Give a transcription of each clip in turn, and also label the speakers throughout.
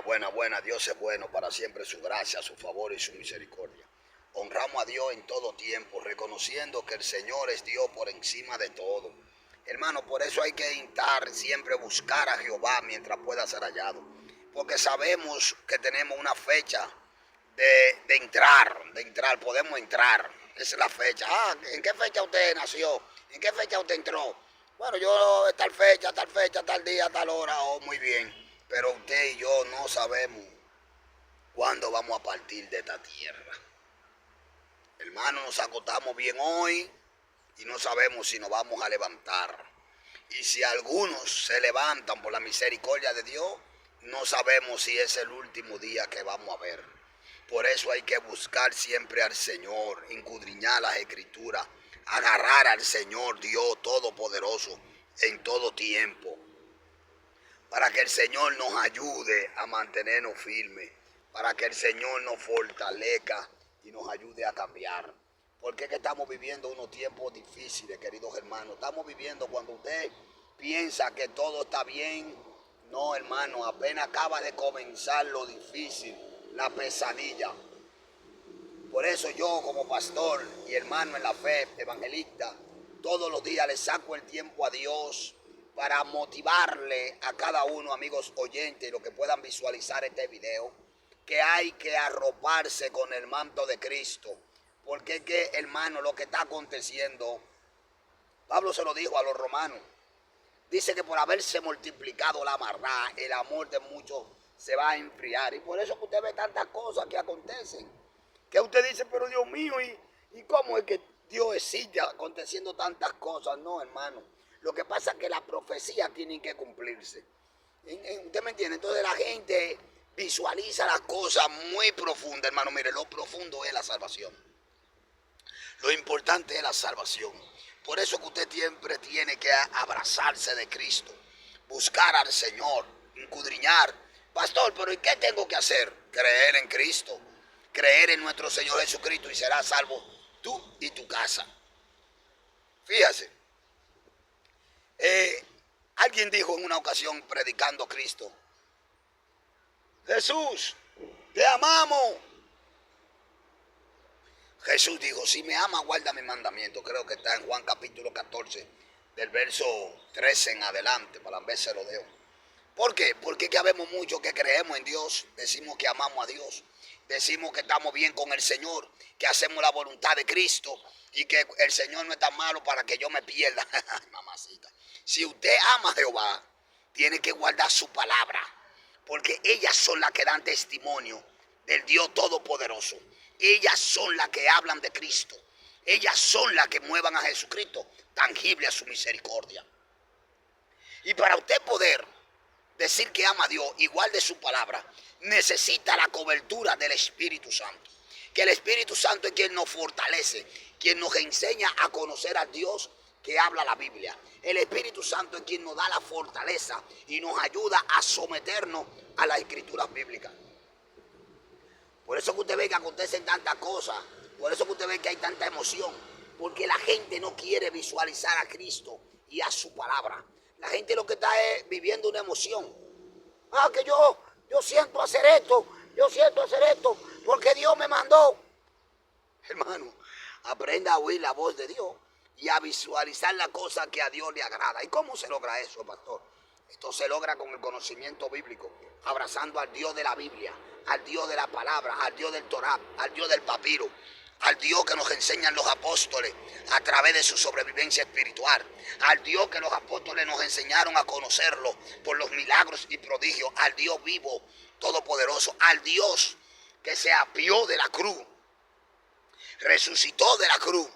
Speaker 1: Buena. Dios es bueno, para siempre su gracia, su favor y su misericordia. Honramos a Dios en todo tiempo, reconociendo que el Señor es Dios por encima de todo. Hermano, por eso hay que intentar siempre buscar a Jehová mientras pueda ser hallado. Porque sabemos que tenemos una fecha de entrar, podemos entrar. Esa es la fecha. ¿En qué fecha usted nació? ¿En qué fecha usted entró? Bueno, yo tal fecha, tal día, tal hora, muy bien. Pero usted y yo no sabemos cuándo vamos a partir de esta tierra. Hermano, nos acostamos bien hoy y no sabemos si nos vamos a levantar. Y si algunos se levantan por la misericordia de Dios, no sabemos si es el último día que vamos a ver. Por eso hay que buscar siempre al Señor, escudriñar las Escrituras, agarrar al Señor Dios Todopoderoso en todo tiempo, para que el Señor nos ayude a mantenernos firmes, para que el Señor nos fortalezca y nos ayude a cambiar. Porque es que estamos viviendo unos tiempos difíciles, queridos hermanos. Estamos viviendo cuando usted piensa que todo está bien. No, hermano, apenas acaba de comenzar lo difícil, la pesadilla. Por eso yo como pastor y hermano en la fe, evangelista, todos los días le saco el tiempo a Dios para motivarle a cada uno, amigos oyentes, los que puedan visualizar este video, que hay que arroparse con el manto de Cristo. Porque es que, hermano, lo que está aconteciendo, Pablo se lo dijo a los romanos, dice que por haberse multiplicado la maldad, el amor de muchos se va a enfriar. Y por eso que usted ve tantas cosas que acontecen, que usted dice, pero Dios mío, ¿y cómo es que Dios sigue aconteciendo tantas cosas? No, hermano, lo que pasa es que las profecías tienen que cumplirse. ¿Usted me entiende? Entonces la gente visualiza las cosas muy profundas, hermano. Mire, lo profundo es la salvación. Lo importante es la salvación. Por eso que usted siempre tiene que abrazarse de Cristo, buscar al Señor, escudriñar. Pastor, pero ¿y qué tengo que hacer? Creer en Cristo, creer en nuestro Señor Jesucristo y serás salvo tú y tu casa. Fíjese, alguien dijo en una ocasión predicando Cristo, Jesús, te amamos. Jesús dijo, si me ama, guarda mi mandamiento. Creo que está en Juan capítulo 14, del verso 13 en adelante, para ver se lo dejo. ¿Por qué? Porque que habemos muchos que creemos en Dios, decimos que amamos a Dios, decimos que estamos bien con el Señor, que hacemos la voluntad de Cristo y que el Señor no es tan malo para que yo me pierda. Mamacita. Si usted ama a Jehová, tiene que guardar su palabra, porque ellas son las que dan testimonio del Dios Todopoderoso. Ellas son las que hablan de Cristo. Ellas son las que muevan a Jesucristo, tangible a su misericordia. Y para usted poder decir que ama a Dios y guarde su palabra, necesita la cobertura del Espíritu Santo. Que el Espíritu Santo es quien nos fortalece, quien nos enseña a conocer a Dios que habla la Biblia. El Espíritu Santo es quien nos da la fortaleza y nos ayuda a someternos a las Escrituras bíblicas. Por eso que usted ve que acontecen tantas cosas, por eso que usted ve que hay tanta emoción, porque la gente no quiere visualizar a Cristo y a su palabra. La gente lo que está es viviendo una emoción. Que yo siento hacer esto, porque Dios me mandó. Hermano, aprenda a oír la voz de Dios y a visualizar la cosa que a Dios le agrada. ¿Y cómo se logra eso, pastor? Esto se logra con el conocimiento bíblico, abrazando al Dios de la Biblia, al Dios de la palabra, al Dios del Torá, al Dios del papiro, al Dios que nos enseñan los apóstoles a través de su sobrevivencia espiritual, al Dios que los apóstoles nos enseñaron a conocerlo por los milagros y prodigios, al Dios vivo, todopoderoso, al Dios que se apió de la cruz, resucitó de la cruz.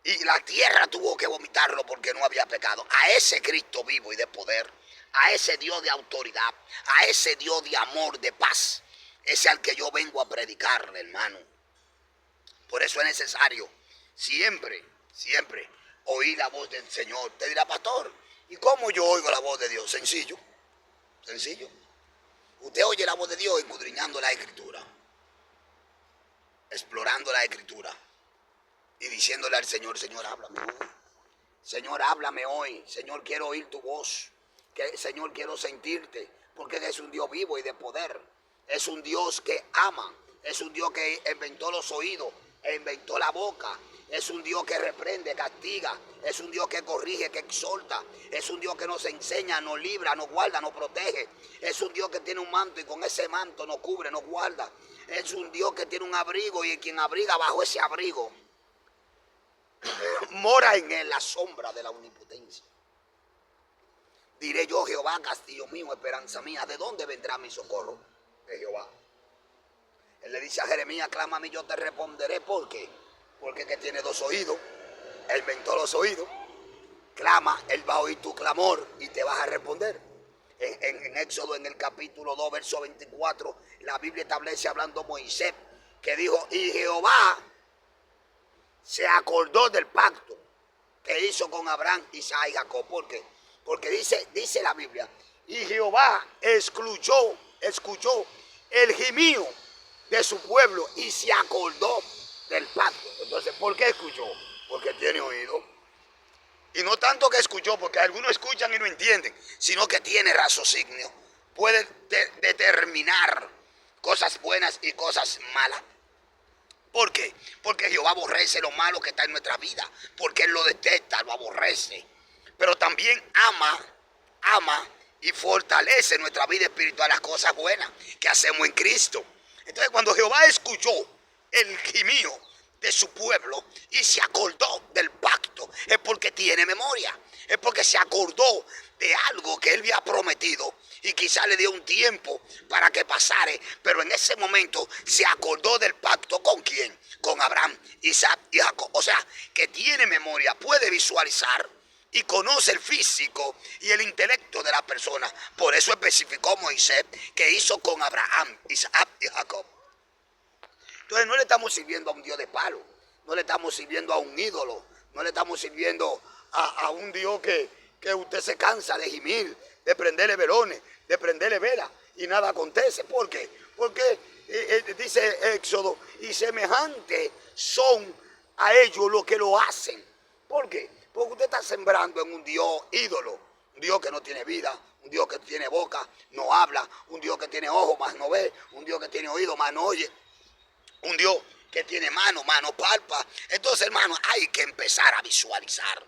Speaker 1: Y la tierra tuvo que vomitarlo porque no había pecado. A ese Cristo vivo y de poder, a ese Dios de autoridad, a ese Dios de amor, de paz, ese al que yo vengo a predicarle, hermano. Por eso es necesario siempre oír la voz del Señor. Te dirá, pastor, ¿y cómo yo oigo la voz de Dios? Sencillo. Usted oye la voz de Dios escudriñando la Escritura, explorando la Escritura y diciéndole al Señor, Señor, háblame hoy. Señor, háblame hoy. Señor, quiero oír tu voz. Señor, quiero sentirte. porque es un Dios vivo y de poder. Es un Dios que ama. Es un Dios que inventó los oídos e inventó la boca. Es un Dios que reprende, castiga. Es un Dios que corrige, que exhorta. Es un Dios que nos enseña, nos libra, nos guarda, nos protege. Es un Dios que tiene un manto y con ese manto nos cubre, nos guarda. Es un Dios que tiene un abrigo y quien abriga bajo ese abrigo mora en él la sombra de la omnipotencia. Diré yo, Jehová, castillo mío, esperanza mía, ¿de dónde vendrá mi socorro? De Jehová. Él le dice a Jeremías, clama a mí, yo te responderé. ¿Por qué? Porque que tiene dos oídos. Él inventó los oídos. Clama, él va a oír tu clamor y te vas a responder. En Éxodo, en el capítulo 2, verso 24, la Biblia establece, hablando Moisés, que dijo, y Jehová se acordó del pacto que hizo con Abraham, Isaac y Jacob. ¿Por qué? Porque dice la Biblia, y Jehová escuchó el gemido de su pueblo y se acordó del pacto. Entonces, ¿por qué escuchó? Porque tiene oído. Y no tanto que escuchó, porque algunos escuchan y no entienden, sino que tiene raciocinio. Puede determinar cosas buenas y cosas malas. ¿Por qué? Porque Jehová aborrece lo malo que está en nuestra vida. Porque Él lo detesta, lo aborrece. Pero también ama y fortalece nuestra vida espiritual, las cosas buenas que hacemos en Cristo. Entonces, cuando Jehová escuchó el gemido de su pueblo y se acordó del pacto, es porque tiene memoria, es porque se acordó de algo que él había prometido y quizá le dio un tiempo para que pasare, pero en ese momento se acordó del pacto. ¿Con quién? Con Abraham, Isaac y Jacob. O sea, que tiene memoria, puede visualizar y conoce el físico y el intelecto de la persona. Por eso especificó Moisés que hizo con Abraham, Isaac y Jacob. Entonces no le estamos sirviendo a un Dios de palo, no le estamos sirviendo a un ídolo, no le estamos sirviendo a un Dios que usted se cansa de gimir, de prenderle velones, de prenderle velas y nada acontece. ¿Por qué? Porque dice Éxodo, y semejante son a ellos los que lo hacen. ¿Por qué? Porque usted está sembrando en un Dios ídolo, un Dios que no tiene vida, un Dios que tiene boca, no habla, un Dios que tiene ojos, más no ve, un Dios que tiene oído, más no oye, un Dios que tiene mano palpa. Entonces, hermano, hay que empezar a visualizar.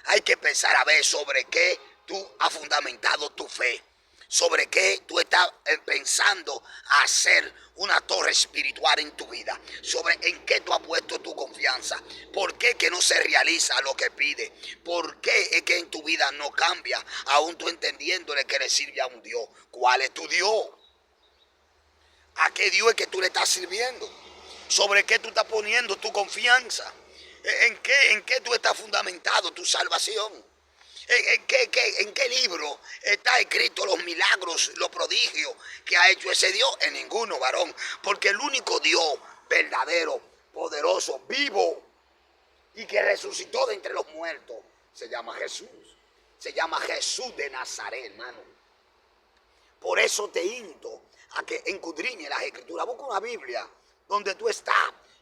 Speaker 1: Hay que empezar a ver sobre qué tú has fundamentado tu fe. Sobre qué tú estás pensando hacer una torre espiritual en tu vida. Sobre en qué tú has puesto tu confianza. ¿Por qué que no se realiza lo que pide? ¿Por qué es que en tu vida no cambia? Aún tú entendiéndole que le sirve a un Dios. ¿Cuál es tu Dios? ¿A qué Dios es que tú le estás sirviendo? ¿Sobre qué tú estás poniendo tu confianza? ¿En qué tú estás fundamentado tu salvación? ¿En qué libro está escrito los milagros, los prodigios que ha hecho ese Dios? En ninguno, varón. Porque el único Dios verdadero, poderoso, vivo y que resucitó de entre los muertos se llama Jesús. Se llama Jesús de Nazaret, hermano. Por eso te insto a que escudriñe las Escrituras. Busca una Biblia donde tú estás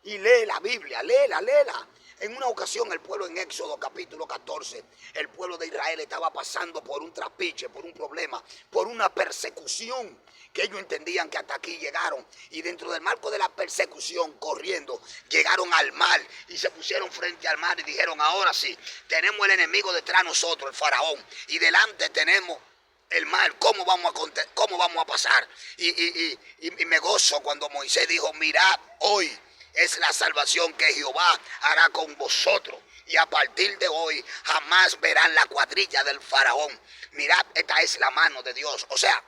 Speaker 1: y lee la Biblia, léela. En una ocasión el pueblo en Éxodo capítulo 14, el pueblo de Israel estaba pasando por un trapiche, por un problema, por una persecución que ellos entendían que hasta aquí llegaron. Y dentro del marco de la persecución, corriendo, llegaron al mar y se pusieron frente al mar y dijeron, ahora sí, tenemos el enemigo detrás de nosotros, el faraón, y delante tenemos el mar. ¿Cómo vamos a pasar? Y me gozo cuando Moisés dijo, mirad, hoy es la salvación que Jehová hará con vosotros. Y a partir de hoy jamás verán la cuadrilla del faraón. Mirad, esta es la mano de Dios. O sea,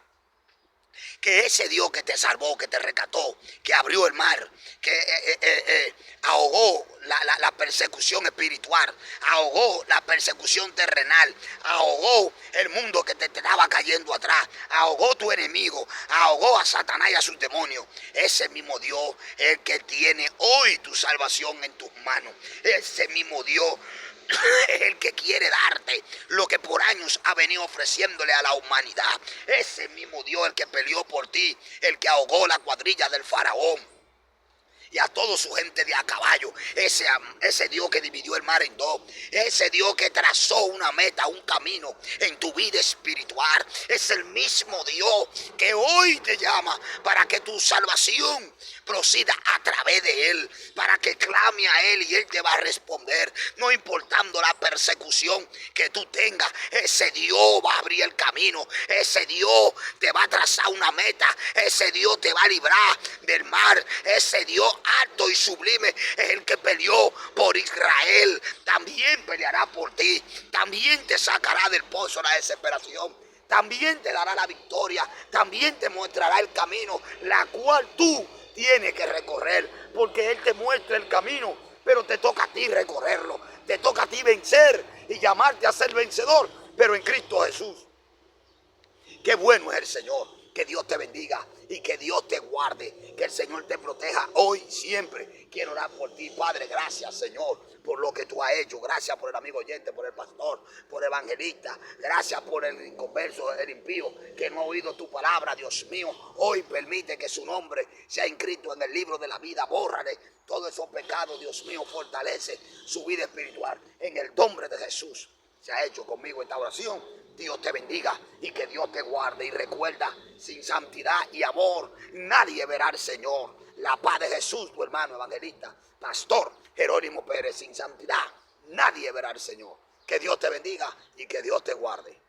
Speaker 1: que ese Dios que te salvó, que te rescató, que abrió el mar, que ahogó la persecución espiritual, ahogó la persecución terrenal, ahogó el mundo que te estaba cayendo atrás, ahogó tu enemigo, ahogó a Satanás y a sus demonios. Ese mismo Dios es el que tiene hoy tu salvación en tus manos. Ese mismo Dios es el que quiere darte lo que por años ha venido ofreciéndole a la humanidad. Ese mismo Dios el que peleó por ti, el que ahogó la cuadrilla del faraón y a toda su gente de a caballo. Ese Dios que dividió el mar en dos, ese Dios que trazó una meta, un camino en tu vida espiritual, es el mismo Dios que hoy te llama para que tu salvación proceda a través de Él, para que clame a Él y Él te va a responder, no importando la persecución que tú tengas. Ese Dios va a abrir el camino, ese Dios te va a trazar una meta, ese Dios te va a librar del mar, ese Dios alto y sublime es el que peleó por Israel, también peleará por ti, también te sacará del pozo de la desesperación, también te dará la victoria, también te mostrará el camino, la cual tú tienes que recorrer, porque Él te muestra el camino, pero te toca a ti recorrerlo, te toca a ti vencer y llamarte a ser vencedor, pero en Cristo Jesús. Qué bueno es el Señor. Que Dios te bendiga y que Dios te guarde, que el Señor te proteja hoy, siempre. Quiero orar por ti, Padre. Gracias, Señor, por lo que tú has hecho. Gracias por el amigo oyente, por el pastor, por el evangelista. Gracias por el inconverso, el impío, que no ha oído tu palabra, Dios mío. Hoy permite que su nombre sea inscrito en el libro de la vida. Bórrale todos esos pecados, Dios mío. Fortalece su vida espiritual. En el nombre de Jesús se ha hecho conmigo esta oración. Dios te bendiga y que Dios te guarde. Y recuerda, sin santidad y amor nadie verá al Señor. La paz de Jesús, tu hermano evangelista, pastor Jerónimo Pérez. Sin santidad nadie verá al Señor. Que Dios te bendiga y que Dios te guarde.